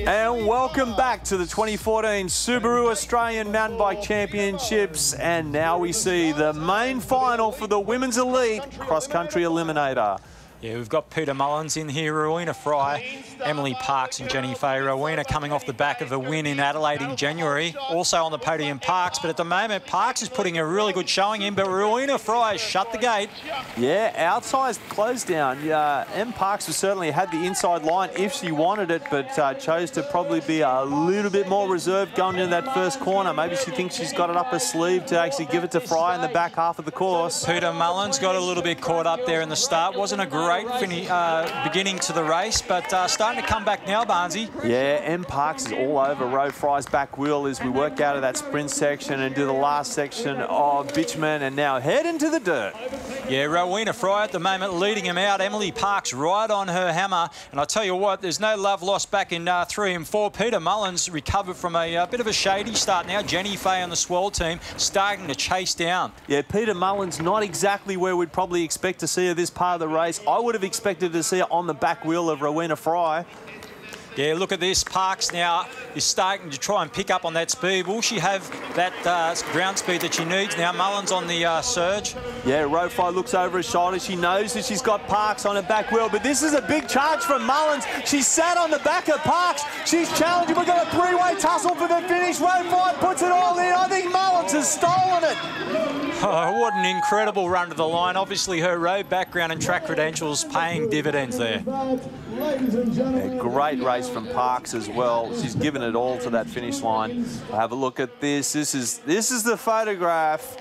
And welcome back to the 2014 Subaru Australian Mountain Bike Championships. And now we see the main final for the Women's Elite Cross Country Eliminator. Yeah, we've got Peter Mullins in here, Rowena Fry, Emily Parks and Jenny Fay. Rowena coming off the back of a win in Adelaide in January, also on the podium Parks, but at the moment Parks is putting a really good showing in, but Rowena Fry has shut the gate. Yeah, outside closed down. M. Parks has certainly had the inside line if she wanted it, but chose to probably be a little bit more reserved going into that first corner. Maybe she thinks she's got it up her sleeve to actually give it to Fry in the back half of the course. Peter Mullins got a little bit caught up there in the start. Wasn't a great beginning to the race, but starting to come back now, Barnesy. Yeah, M. Parks is all over Row Fry's back wheel as we work out of that sprint section and do the last section of bitumen and now head into the dirt. Yeah, Rowena Fry at the moment leading him out. Emily Parks right on her hammer. And I tell you what, there's no love lost back in 3 and 4. Peter Mullins recovered from a bit of a shady start now. Jenny Fay on the Swell team starting to chase down. Yeah, Peter Mullins not exactly where we'd probably expect to see her this part of the race. I would have expected to see her on the back wheel of Rowena Fry. Yeah, look at this. Parks now is starting to try and pick up on that speed. Will she have that ground speed that she needs now? Mullins on the surge. Yeah, Row Fry looks over her shoulder. She knows that she's got Parks on her back wheel, but this is a big charge from Mullins. She's sat on the back of Parks. She's challenging. We've got a three-way tussle for the finish. Row Fry puts it all in. I think Mullins has stolen it. Oh, what an incredible run to the line. Obviously, her road background and track credentials paying dividends there. Yeah, great race from Parks as well. She's given it all to that finish line. Have a look at this. This is the photograph,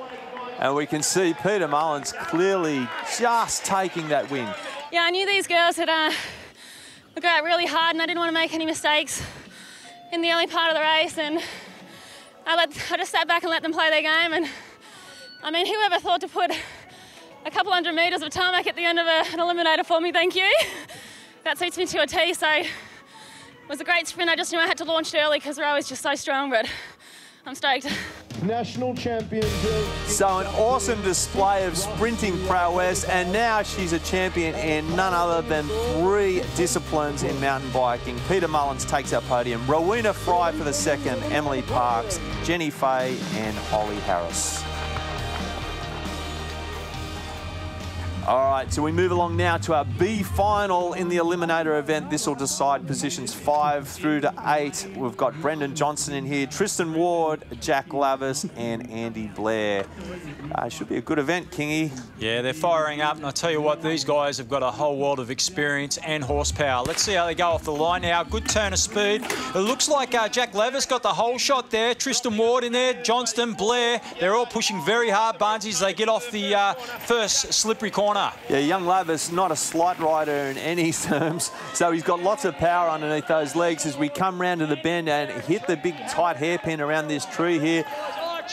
and we can see Peter Mullins clearly just taking that win. Yeah, I knew these girls had looked out really hard, and I didn't want to make any mistakes in the early part of the race, and I just sat back and let them play their game. And I mean, whoever thought to put a couple hundred metres of tarmac at the end of an eliminator for me, thank you. That suits me to a T, so it was a great sprint. I just knew I had to launch it early because Row is just so strong, but I'm stoked. National champion. So an awesome display of sprinting prowess, and now she's a champion in none other than 3 disciplines in mountain biking. Peter Mullins takes our podium. Rowena Fry for the second, Emily Parks, Jenny Fay and Holly Harris. All right, so we move along now to our B final in the Eliminator event. This will decide positions 5 through to 8. We've got Brendan Johnson in here, Tristan Ward, Jack Lavis, and Andy Blair. Should be a good event, Kingy. Yeah, they're firing up, and I tell you what, these guys have got a whole world of experience and horsepower. Let's see how they go off the line now. Good turn of speed. It looks like Jack Lavis got the whole shot there. Tristan Ward in there, Johnston, Blair. They're all pushing very hard, Barnesy, as they get off the first slippery corner. Yeah, young Lavis, not a slight rider in any terms, so he's got lots of power underneath those legs as we come round to the bend and hit the big tight hairpin around this tree here.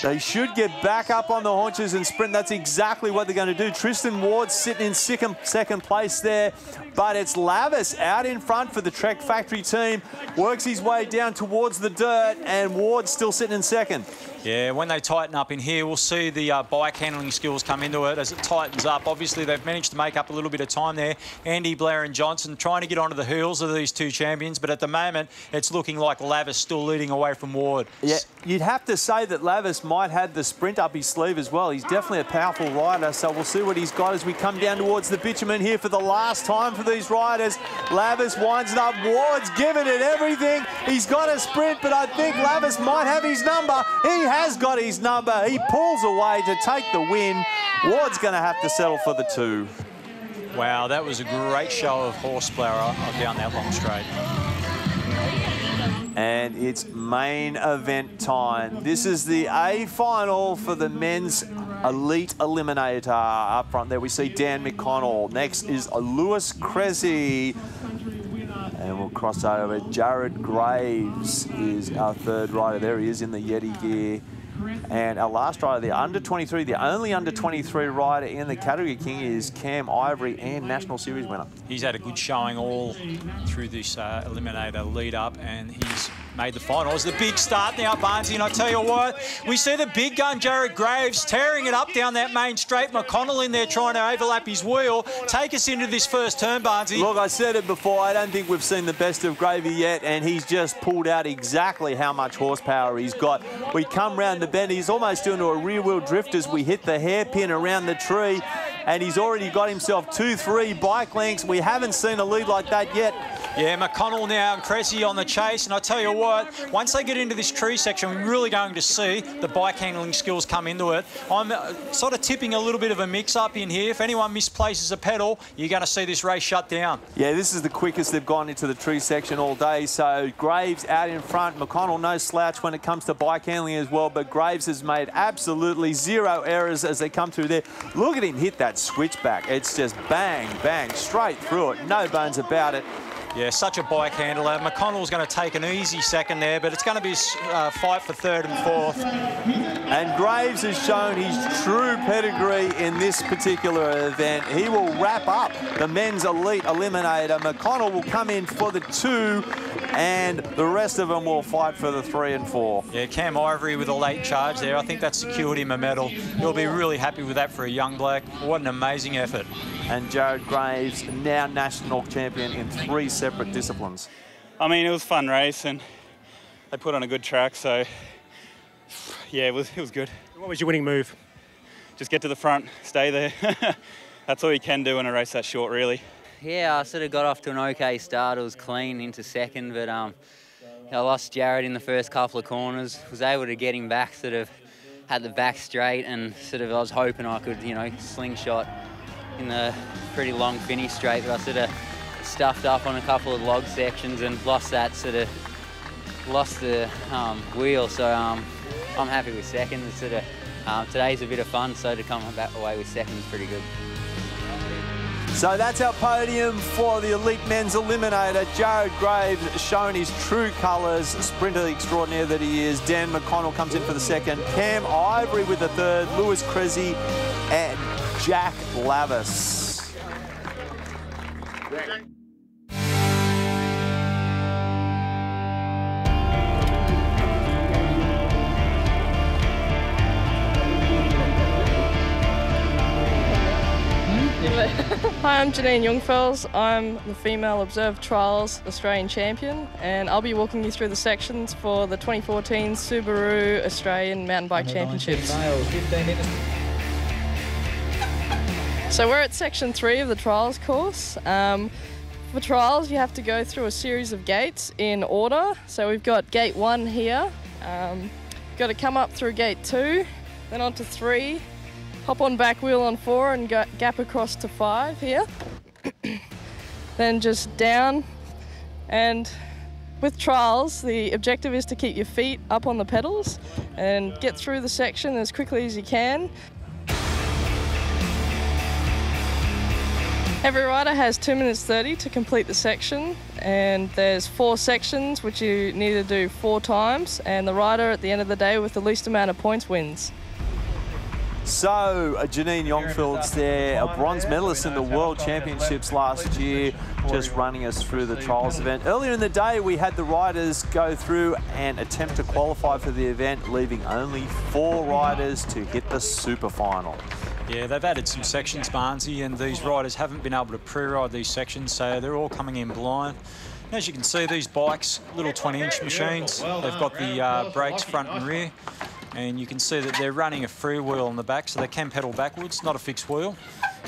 They should get back up on the haunches and sprint. That's exactly what they're going to do. Tristan Ward sitting in second place there, but it's Lavis out in front for the Trek Factory team. Works his way down towards the dirt, and Ward's still sitting in second. Yeah, when they tighten up in here, we'll see the bike handling skills come into it as it tightens up. Obviously, they've managed to make up a little bit of time there. Andy Blair and Johnson trying to get onto the heels of these 2 champions, but at the moment, it's looking like Lavis still leading away from Ward. Yeah, you'd have to say that Lavis might have the sprint up his sleeve as well. He's definitely a powerful rider, so we'll see what he's got as we come down towards the bitumen here for the last time for these riders. Lavis winds it up. Ward's giving it everything. He's got a sprint, but I think Lavis might have his number. He has got his number. He pulls away to take the win. Ward's going to have to settle for the 2. Wow, that was a great show of horsepower down that long straight. And it's main event time. This is the A final for the men's elite eliminator. Up front there we see Dan McConnell. Next is Lewis Cressy. And we'll cross over. Jared Graves is our 3rd rider. There he is in the Yeti gear. And our last rider, the under-23, the only under-23 rider in the category, King, is Cam Ivory and National Series winner. He's had a good showing all through this eliminator lead up, and he's made the finals. The big start now, Barnesy, and I tell you what, we see the big gun, Jared Graves, tearing it up down that main straight. McConnell in there trying to overlap his wheel. Take us into this first turn, Barnesy. Look, I said it before, I don't think we've seen the best of Gravy yet, and he's just pulled out exactly how much horsepower he's got. We come round the bend, he's almost doing a rear-wheel drift as we hit the hairpin around the tree, and he's already got himself 2-3 bike lengths. We haven't seen a lead like that yet. Yeah, McConnell now and Cressy on the chase, and I tell you what, once they get into this tree section, we're really going to see the bike handling skills come into it. I'm sort of tipping a little bit of a mix-up in here. If anyone misplaces a pedal, you're going to see this race shut down. Yeah, this is the quickest they've gone into the tree section all day, so Graves out in front. McConnell no slouch when it comes to bike handling as well, but Graves has made absolutely zero errors as they come through there. Look at him hit that switchback. It's just bang, bang, straight through it. No bones about it. Yeah, such a bike handler. McConnell's going to take an easy second there, but it's going to be a fight for third and fourth. And Graves has shown his true pedigree in this particular event. He will wrap up the men's elite eliminator. McConnell will come in for the 2, and the rest of them will fight for the 3 and 4. Yeah, Cam Ivory with a late charge there. I think that secured him a medal. He'll be really happy with that for a young bloke. What an amazing effort. And Jared Graves, now national champion in 3 separate disciplines. I mean, it was a fun race, and they put on a good track, so yeah, it was good. What was your winning move? Just get to the front, stay there. That's all you can do in a race that short, really. Yeah, I sort of got off to an okay start. It was clean into second, but I lost Jared in the first couple of corners. Was able to get him back, sort of had the back straight, and sort of I was hoping I could, you know, slingshot in the pretty long finish straight, but I sort of stuffed up on a couple of log sections and lost the wheel. So I'm happy with second. It's sort of today's a bit of fun, so to come back away with second is pretty good. So that's our podium for the Elite Men's Eliminator. Jared Graves showing his true colours, sprinter extraordinaire that he is. Dan McConnell comes in for the second. Cam Ivory with the third. Lewis Cressy and Jack Lavis. Hi, I'm Janine Jungfels. I'm the Female Observed Trials Australian Champion, and I'll be walking you through the sections for the 2014 Subaru Australian Mountain Bike Championships. So we're at section 3 of the trials course. For trials, you have to go through a series of gates in order. So we've got gate 1 here. Got to come up through gate 2, then onto 3. Hop on back wheel on 4 and gap across to 5 here. Then just down. And with trials, the objective is to keep your feet up on the pedals and get through the section as quickly as you can. Every rider has 2 minutes 30 to complete the section, and there's 4 sections which you need to do 4 times, and the rider at the end of the day with the least amount of points wins. So, Janine Jongfeld's there, a bronze medalist in the World Championships last year, just running us through the trials event. Earlier in the day, we had the riders go through and attempt to qualify for the event, leaving only 4 riders to hit the super final. Yeah, they've added some sections, Barnesy, and these riders haven't been able to pre-ride these sections, so they're all coming in blind. As you can see, these bikes, little 20-inch machines, they've got the brakes front and rear. And you can see that they're running a free wheel on the back, so they can pedal backwards, not a fixed wheel.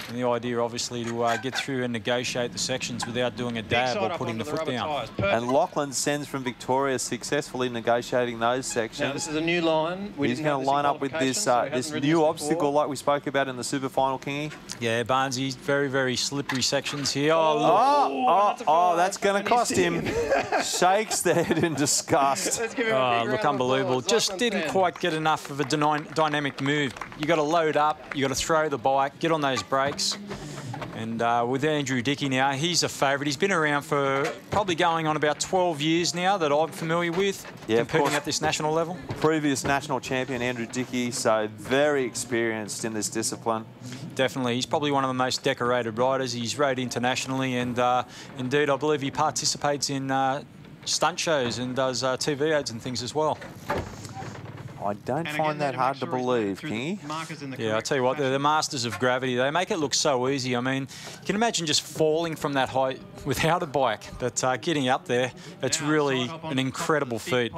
And the idea, obviously, to get through and negotiate the sections without doing a dab or putting the foot down. And Lachlan Sens from Victoria successfully negotiating those sections. Now, this is a new line. He's going to line up with this this new obstacle like we spoke about in the super final, Kingy. Yeah, Barnesy, very, very slippery sections here. Oh, that's going to cost him. Shakes the head in disgust. Oh, look, unbelievable. Just didn't quite get enough of a dynamic move. You got to load up, you got to throw the bike, get on those brakes. And with Andrew Dickey now, he's a favourite. He's been around for probably going on about 12 years now that I'm familiar with, competing at this national level. Previous national champion Andrew Dickey, so very experienced in this discipline. Definitely. He's probably one of the most decorated riders. He's rode internationally, and indeed I believe he participates in stunt shows and does TV ads and things as well. I don't find that hard to believe, Kingy. Yeah, I tell you what, they're the masters of gravity. They make it look so easy. I mean, you can imagine just falling from that height without a bike, but getting up there, it's really an incredible feat.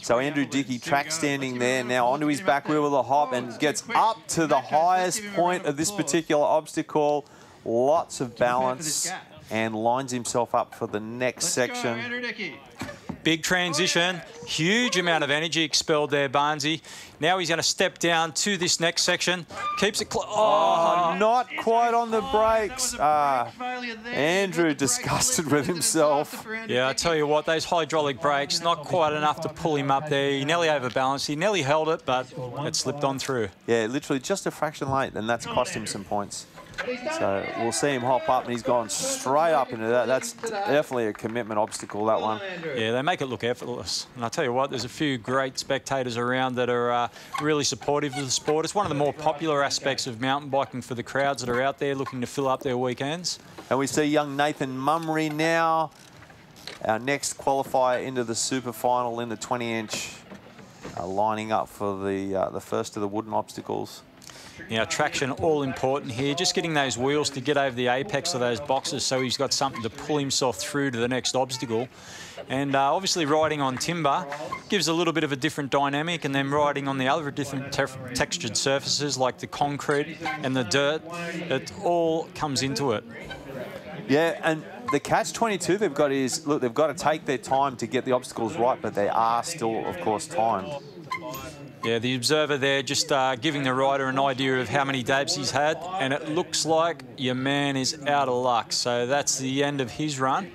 So Andrew Dickey track standing there now onto his back wheel with a hop and gets up to the highest point of this particular obstacle. Lots of balance and lines himself up for the next section. Big transition, huge amount of energy expelled there, Barnesy. Now he's going to step down to this next section. Keeps it close. Oh, not quite on the brakes. Andrew disgusted with himself. Yeah, I tell you what, those hydraulic brakes, not quite enough to pull him up there. He nearly overbalanced. He nearly held it, but it slipped on through. Yeah, literally just a fraction late, and that's cost him some points. So we'll see him hop up, and he's gone straight up into that. That's definitely a commitment obstacle, that one. Yeah, they make it look effortless. And I tell you what, there's a few great spectators around that are really supportive of the sport. It's one of the more popular aspects of mountain biking for the crowds that are out there looking to fill up their weekends. And we see young Nathan Mummery now, our next qualifier into the super final in the 20-inch, lining up for the first of the wooden obstacles. Now, traction all important here. Just getting those wheels to get over the apex of those boxes so he's got something to pull himself through to the next obstacle. And obviously riding on timber gives a little bit of a different dynamic, and then riding on the other different textured surfaces like the concrete and the dirt, it all comes into it. Yeah, and the catch-22 they've got is, look, they've got to take their time to get the obstacles right, but they are still, of course, timed. Yeah, the observer there just giving the rider an idea of how many dabs he's had, and it looks like your man is out of luck. So that's the end of his run.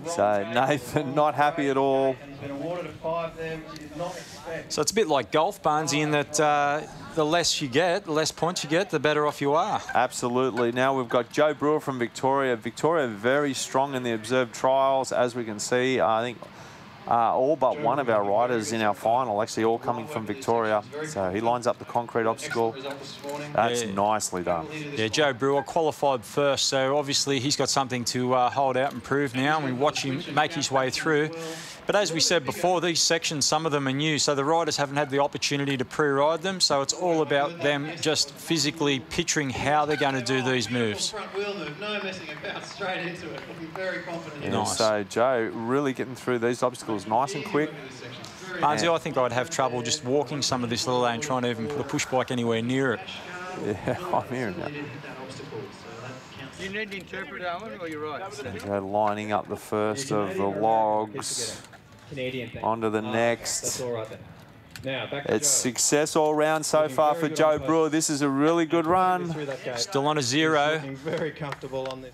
So Nathan not happy at all. So it's a bit like golf, Barnesy, in that the less you get, the less points you get, the better off you are. Absolutely. Now we've got Joe Brewer from Victoria. Victoria very strong in the observed trials, as we can see. I think all but one of our riders in our final, actually all coming from Victoria. So he lines up the concrete obstacle. That's nicely done. Yeah, Joe Brewer qualified first, so obviously he's got something to hold out and prove now, and we watch him make his way through. But as we said before, these sections, some of them are new, so the riders haven't had the opportunity to pre-ride them, so it's all about them just physically picturing how they're going to do these moves. No messing about, straight into it. Looking very confident. Yeah, nice. So Joe really getting through these obstacles nice and quick. Barnesy, I think I'd have trouble just walking some of this little lane, trying to even put a push bike anywhere near it. Yeah, I'm hearing that. You need to interpret that one, or you're right? Joe lining up the first of the logs onto the next. That's all right then. Now, back to It's Joe. success all round so far for Joe Brewer. This is a really good run. Still on a zero. He's looking very comfortable on this.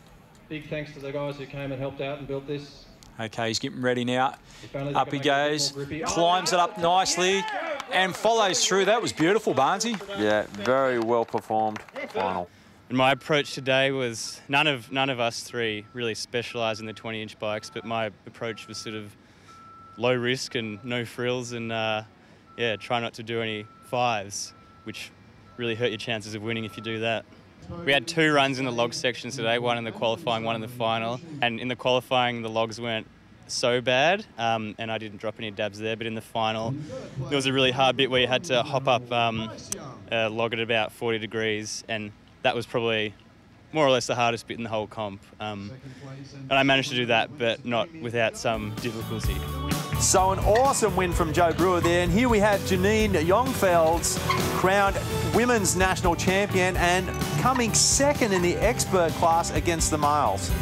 Big thanks to the guys who came and helped out and built this. Okay, he's getting ready now. Up he goes, climbs it up nicely and follows through. That was beautiful, Barnesy. Yeah, very well performed final. And my approach today was none of us three really specialise in the 20-inch bikes, but my approach was sort of low risk and no frills, and yeah, try not to do any fives, which really hurt your chances of winning if you do that. We had 2 runs in the log sections today, one in the qualifying, one in the final. And in the qualifying, the logs weren't so bad, and I didn't drop any dabs there. But in the final, there was a really hard bit where you had to hop up a log at about 40 degrees, and that was probably more or less the hardest bit in the whole comp. And I managed to do that, but not without some difficulty. So an awesome win from Joe Brewer there. And here we have Janine Jongfelds, crowned women's national champion and coming second in the expert class against the males.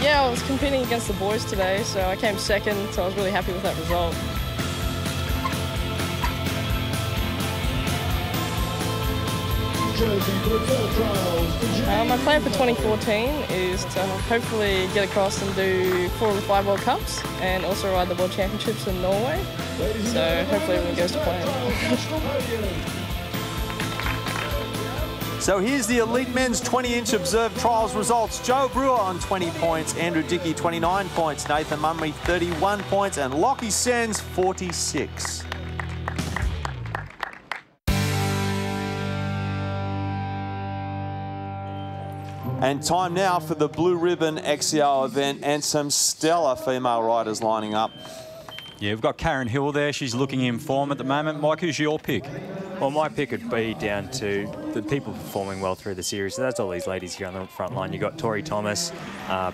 Yeah, I was competing against the boys today, so I came second, so I was really happy with that result. My plan for 2014 is to hopefully get across and do 4 of the 5 World Cups and also ride the World Championships in Norway. So hopefully everything goes to plan. So here's the elite men's 20-inch observed trials results. Joe Brewer on 20 points, Andrew Dickey 29 points, Nathan Mummery 31 points, and Lockie Sens 46. And time now for the blue ribbon XCO event and some stellar female riders lining up. Yeah, we've got Karen Hill there. She's looking in form at the moment. Mike, who's your pick? Well, my pick would be down to the people performing well through the series. So that's all these ladies here on the front line. You've got Tori Thomas,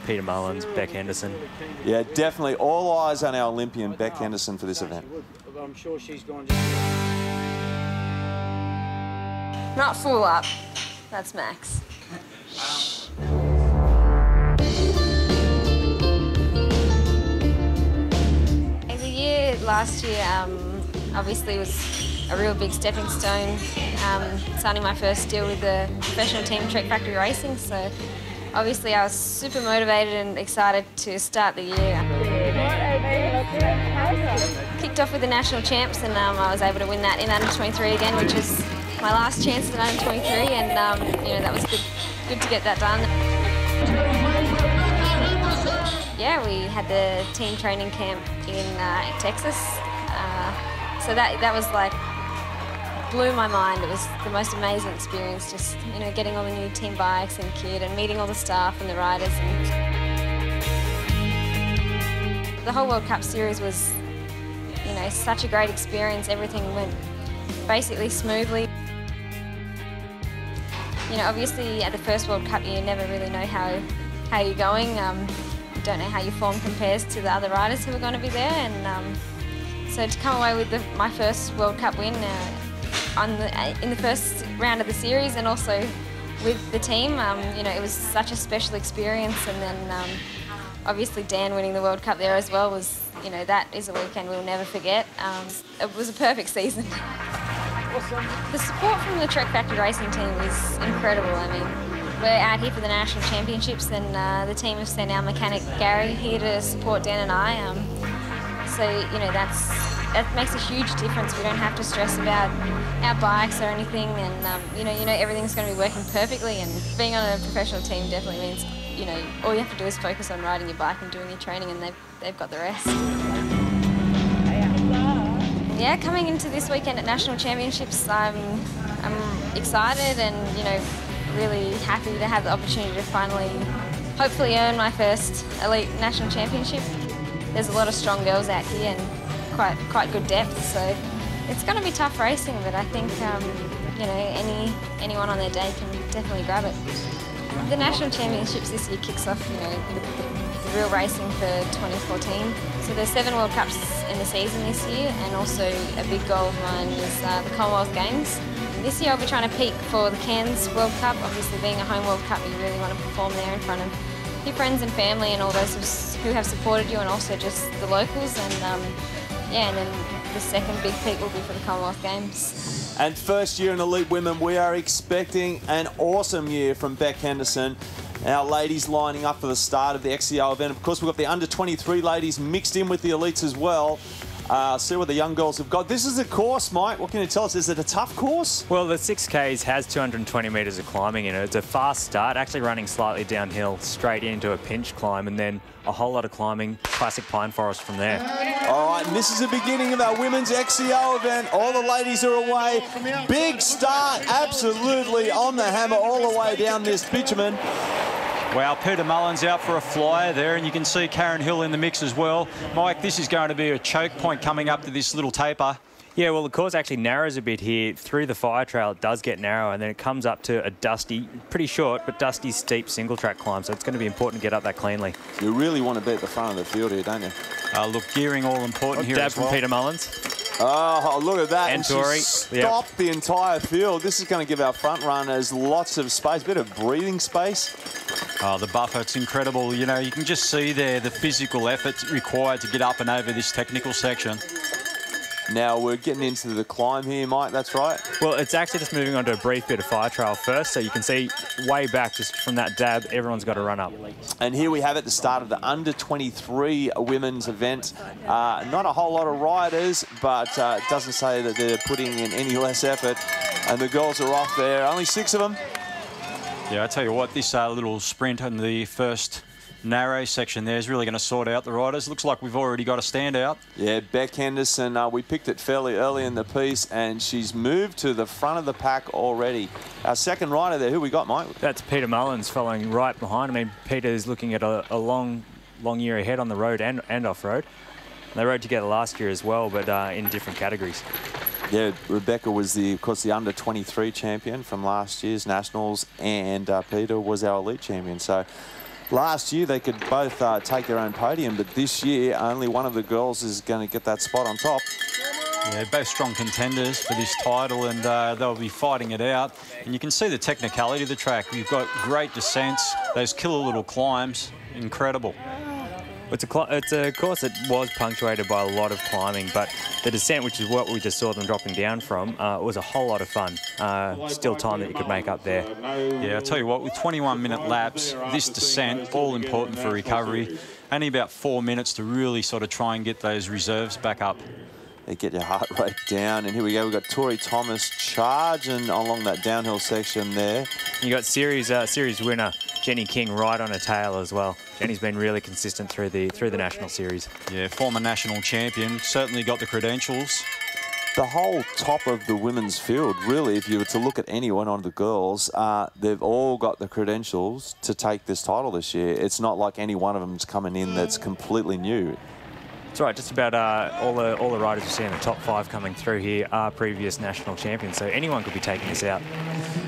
Peter Mullins, Beck Henderson. Yeah, definitely. All eyes on our Olympian, Beck Henderson, for this event. I'm sure she's gone. Not full up. That's max. The year last year obviously was a real big stepping stone. Signing my first deal with the professional team Trek Factory Racing, so obviously I was super motivated and excited to start the year. Kicked off with the national champs, and I was able to win that in under 23 again, which was my last chance at under 23, and you know, that was good to get that done. Yeah, we had the team training camp in Texas, so that was like blew my mind. It was the most amazing experience, just getting all the new team bikes and kit and meeting all the staff and the riders. And the whole World Cup series was such a great experience. Everything went basically smoothly. Obviously at the first World Cup you never really know how you're going. You don't know how your form compares to the other riders who are going to be there, and so to come away with my first World Cup win in the first round of the series, and also with the team, it was such a special experience. And then obviously Dan winning the World Cup there as well was, that is a weekend we'll never forget. It was a perfect season. The support from the Trek Factory Racing team is incredible. I mean, we're out here for the national championships, and the team have sent our mechanic Gary here to support Dan and I. So that makes a huge difference. We don't have to stress about our bikes or anything, and everything's going to be working perfectly. And being on a professional team definitely means all you have to do is focus on riding your bike and doing your training, and they've got the rest. Yeah, coming into this weekend at National Championships, I'm excited and really happy to have the opportunity to finally, hopefully, earn my first elite national championship. There's a lot of strong girls out here and quite good depth, so it's going to be tough racing. But I think anyone on their day can definitely grab it. The national championships this year kicks off the real racing for 2014. So there's 7 World Cups in the season this year, and also a big goal of mine is the Commonwealth Games. This year I'll be trying to peak for the Cairns World Cup. Obviously being a home World Cup, you really want to perform there in front of your friends and family and all those who have supported you, and also just the locals. And and then the second big peak will be for the Commonwealth Games. And first year in Elite Women, we are expecting an awesome year from Beck Henderson. Our ladies lining up for the start of the XCO event. Of course, we've got the under-23 ladies mixed in with the elites as well. See what the young girls have got. This is a course, Mike. What can you tell us? Is it a tough course? Well, the 6Ks has 220 metres of climbing in it. It's a fast start, actually running slightly downhill, straight into a pinch climb, and then a whole lot of climbing, classic pine forest from there. All right, and this is the beginning of our women's XCO event. All the ladies are away. Big start, absolutely on the hammer all the way down this bitumen. Wow, Peter Mullins out for a flyer there, and you can see Karen Hill in the mix as well. Mike, this is going to be a choke point coming up to this little taper. Yeah, well, the course actually narrows a bit here. Through the fire trail, it does get narrow, and then it comes up to a dusty, pretty short, but dusty, steep single-track climb, so it's going to be important to get up that cleanly. You really want to be at the front of the field here, don't you? Look, gearing all important here as well. Dab from Peter Mullins. Oh, look at that. And Tori. Stopped the entire field. This is going to give our front runners lots of space, bit of breathing space. Oh, the buffer, it's incredible. You can just see there the physical effort required to get up and over this technical section. Now we're getting into the climb here, Mike, that's right? Well, it's actually just moving on to a brief bit of fire trail first, so you can see way back just from that dab, everyone's got to run up. And here we have it, the start of the under-23 women's event. Not a whole lot of riders, but it doesn't say that they're putting in any less effort. And the girls are off there, only 6 of them. Yeah, I tell you what, this little sprint on the first narrow section there is really going to sort out the riders. Looks like we've already got a standout. Yeah, Beck Henderson, we picked it fairly early in the piece, and she's moved to the front of the pack already. Our second rider there, who we got, Mike? That's Peter Mullins following right behind. I mean, Peter's looking at a long year ahead on the road and off-road. They rode together last year as well, but in different categories. Yeah, Rebecca was, of course, the under-23 champion from last year's Nationals, and Peter was our elite champion. So last year they could both take their own podium, but this year only one of the girls is going to get that spot on top. Yeah, both strong contenders for this title, and they'll be fighting it out. And you can see the technicality of the track. You've got great descents, those killer little climbs, incredible. It's a course that was punctuated by a lot of climbing, but the descent, which is what we just saw them dropping down from, was a whole lot of fun. Still time that you could make up there. Yeah, I'll tell you what, with 21-minute laps, this descent, all important for recovery. Only about 4 minutes to really sort of try and get those reserves back up. They get your heart rate down, and here we go. We've got Tori Thomas charging along that downhill section there. You got series winner Jenny King right on her tail as well. Jenny's been really consistent through the national series. Yeah, former national champion, certainly got the credentials. The whole top of the women's field, really, if you were to look at anyone on the girls, they've all got the credentials to take this title this year. It's not like any one of them's coming in that's completely new. That's right, just about all the riders we see in the top 5 coming through here are previous national champions, so anyone could be taking this out.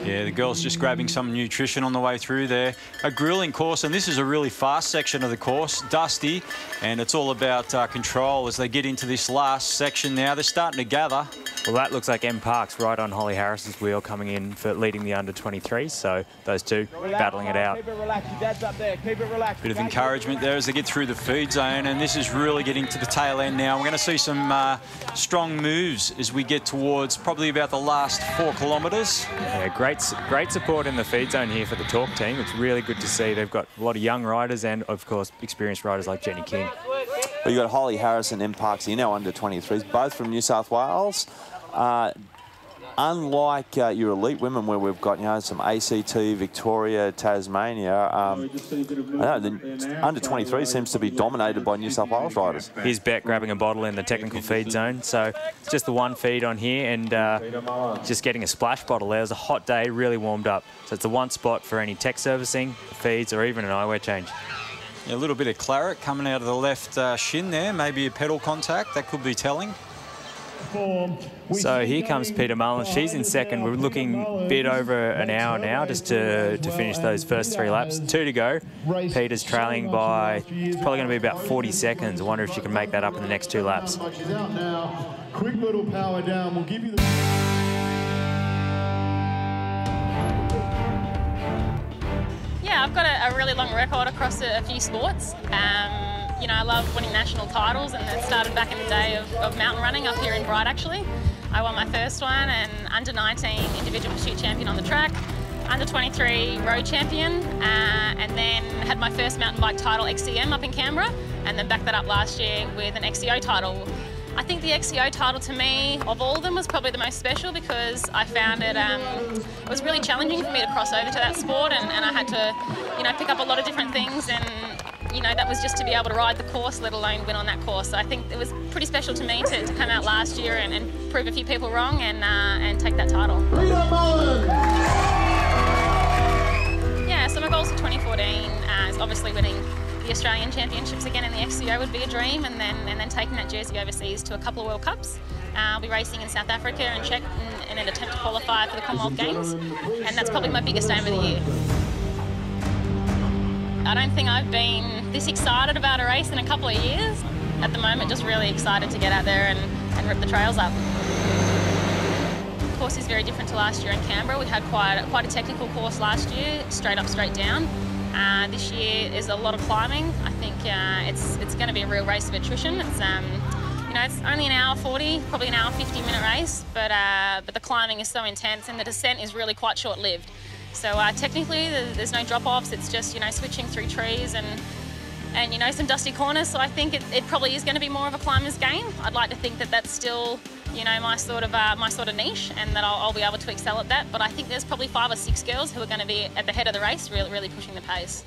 Yeah, the girls just grabbing some nutrition on the way through there. A grueling course, and this is a really fast section of the course, dusty, and it's all about control as they get into this last section now. They're starting to gather. Well, that looks like M. Parks right on Holly Harris's wheel coming in for leading the under-23s, so those two battling it out. Keep it relaxed, your dad's up there, keep it relaxed. Bit of encouragement there as they get through the feed zone, and this is really getting to the tail end now. We're going to see some strong moves as we get towards probably about the last 4 kilometres. Yeah, great support in the feed zone here for the Talk team. It's really good to see. They've got a lot of young riders and, of course, experienced riders like Jenny King. Well, you've got Holly Harris and M. Parks in our under-23s, both from New South Wales. Unlike your elite women, where we've got some ACT, Victoria, Tasmania, I know the under-23 seems to be dominated by New South Wales riders. Here's Beck grabbing a bottle in the technical feed zone. So it's just the one feed on here, and just getting a splash bottle there. It was a hot day, really warmed up. So it's the one spot for any tech servicing, feeds, or even an eyewear change. Yeah, a little bit of claret coming out of the left shin there, maybe a pedal contact, that could be telling. So here comes Peter Mullins. She's in second. We're looking a bit over an hour now just to finish those first 3 laps. 2 to go. Peter's trailing by, it's probably going to be about 40 seconds. I wonder if she can make that up in the next 2 laps. Quick little power down. We'll give you the... Yeah, I've got a really long record across a few sports. You know, I love winning national titles, and it started back in the day of mountain running up here in Bright, actually. I won my first one, and under-19 individual pursuit champion on the track, under-23 road champion, and then had my first mountain bike title XCM up in Canberra, and then backed that up last year with an XCO title. I think the XCO title, to me, of all of them, was probably the most special because I found it was really challenging for me to cross over to that sport, and I had to, you know, pick up a lot of different things, and you know, that was just to be able to ride the course, let alone win on that course. So I think it was pretty special to me to come out last year and prove a few people wrong and take that title. Yeah, so my goals for 2014 is obviously winning the Australian Championships again in the XCO would be a dream, and then taking that jersey overseas to a couple of World Cups. I'll be racing in South Africa and Czech in an attempt to qualify for the Commonwealth Games, and that's probably my biggest aim of the year. I don't think I've been this excited about a race in a couple of years. At the moment, just really excited to get out there and rip the trails up. The course is very different to last year in Canberra. We had quite a technical course last year, straight up, straight down. This year is a lot of climbing. I think it's going to be a real race of attrition. It's you know, it's only an hour 40, probably an hour 50-minute race, but the climbing is so intense, and the descent is really quite short-lived. So technically, there's no drop-offs. It's just, you know, switching through trees and you know, some dusty corners. So I think it probably is going to be more of a climber's game. I'd like to think that that's still, you know, my sort of niche, and that I'll be able to excel at that. But I think there's probably 5 or 6 girls who are going to be at the head of the race, really pushing the pace.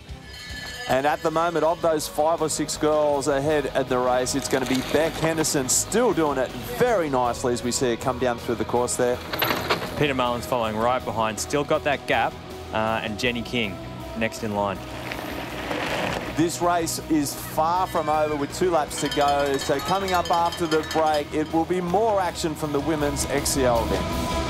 And at the moment, of those 5 or 6 girls ahead at the race, it's going to be Beck Henderson still doing it very nicely as we see her come down through the course there. Peter Mullins following right behind, still got that gap, and Jenny King next in line. This race is far from over with 2 laps to go. So coming up after the break, it will be more action from the women's XCO event.